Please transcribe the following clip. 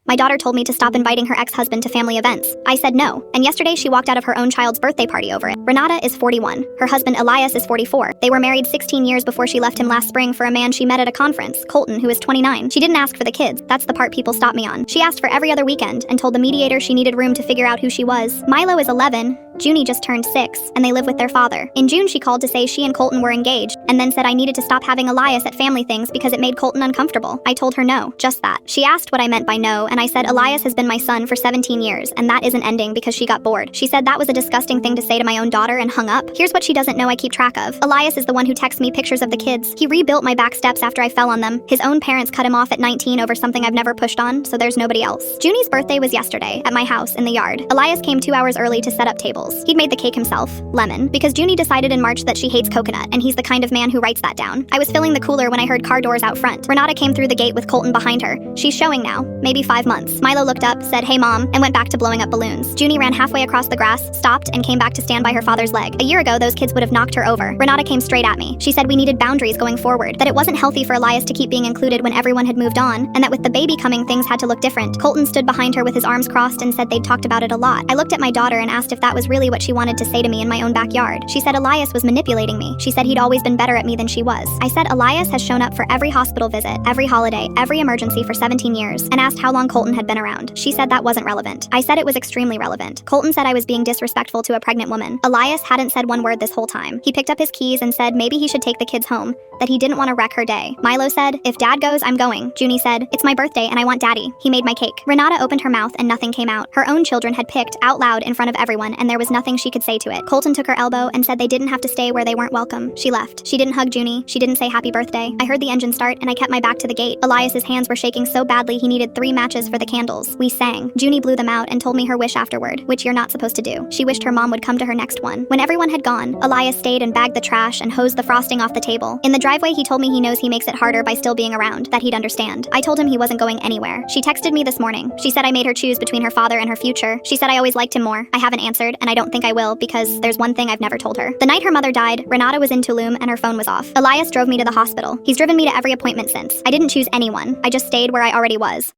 My daughter told me to stop inviting her ex-husband to family events. I said no, and yesterday she walked out of her own child's birthday party over it. Renata is 41. Her husband Elias is 44. They were married 16 years before she left him last spring for a man she met at a conference, Colton, who is 29. She didn't ask for the kids. That's the part people stop me on. She asked for every other weekend and told the mediator she needed room to figure out who she was. Milo is 11. Junie just turned 6, and they live with their father. In June, she called to say she and Colton were engaged, and then said I needed to stop having Elias at family things because it made Colton uncomfortable. I told her no, just that. She asked what I meant by no, and I said Elias has been my son for 17 years, and that isn't ending because she got bored. She said that was a disgusting thing to say to my own daughter and hung up. Here's what she doesn't know I keep track of. Elias is the one who texts me pictures of the kids. He rebuilt my back steps after I fell on them. His own parents cut him off at 19 over something I've never pushed on, so there's nobody else. Junie's birthday was yesterday, at my house, in the yard. Elias came 2 hours early to set up tables. He'd made the cake himself, lemon, because Junie decided in March that she hates coconut, and he's the kind of man who writes that down. I was filling the cooler when I heard car doors out front. Renata came through the gate with Colton behind her. She's showing now, maybe 5 months. Milo looked up, said, "Hey mom," and went back to blowing up balloons. Junie ran halfway across the grass, stopped, and came back to stand by her father's leg. A year ago, those kids would have knocked her over. Renata came straight at me. She said we needed boundaries going forward, that it wasn't healthy for Elias to keep being included when everyone had moved on, and that with the baby coming, things had to look different. Colton stood behind her with his arms crossed and said they'd talked about it a lot. I looked at my daughter and asked if that was really what she wanted to say to me in my own backyard. She said Elias was manipulating me. She said he'd always been better at me than she was. I said Elias has shown up for every hospital visit, every holiday, every emergency for 17 years, and asked how long Colton had been around. She said that wasn't relevant. I said it was extremely relevant. Colton said I was being disrespectful to a pregnant woman. Elias hadn't said one word this whole time. He picked up his keys and said maybe he should take the kids home, that he didn't want to wreck her day. Milo said, "If dad goes, I'm going." Junie said, "It's my birthday and I want daddy. He made my cake." Renata opened her mouth and nothing came out. Her own children had picked out loud in front of everyone, and there was nothing she could say to it. Colton took her elbow and said they didn't have to stay where they weren't welcome. She left. She didn't hug Junie. She didn't say happy birthday. I heard the engine start and I kept my back to the gate. Elias's hands were shaking so badly he needed 3 matches for the candles. We sang. Junie blew them out and told me her wish afterward, which you're not supposed to do. She wished her mom would come to her next one. When everyone had gone, Elias stayed and bagged the trash and hosed the frosting off the table. In the driveway, he told me he knows he makes it harder by still being around, that he'd understand. I told him he wasn't going anywhere. She texted me this morning. She said I made her choose between her father and her future. She said I always liked him more. I haven't answered, and I don't think I will, because there's one thing I've never told her. The night her mother died, Renata was in Tulum and her phone was off. Elias drove me to the hospital. He's driven me to every appointment since. I didn't choose anyone. I just stayed where I already was.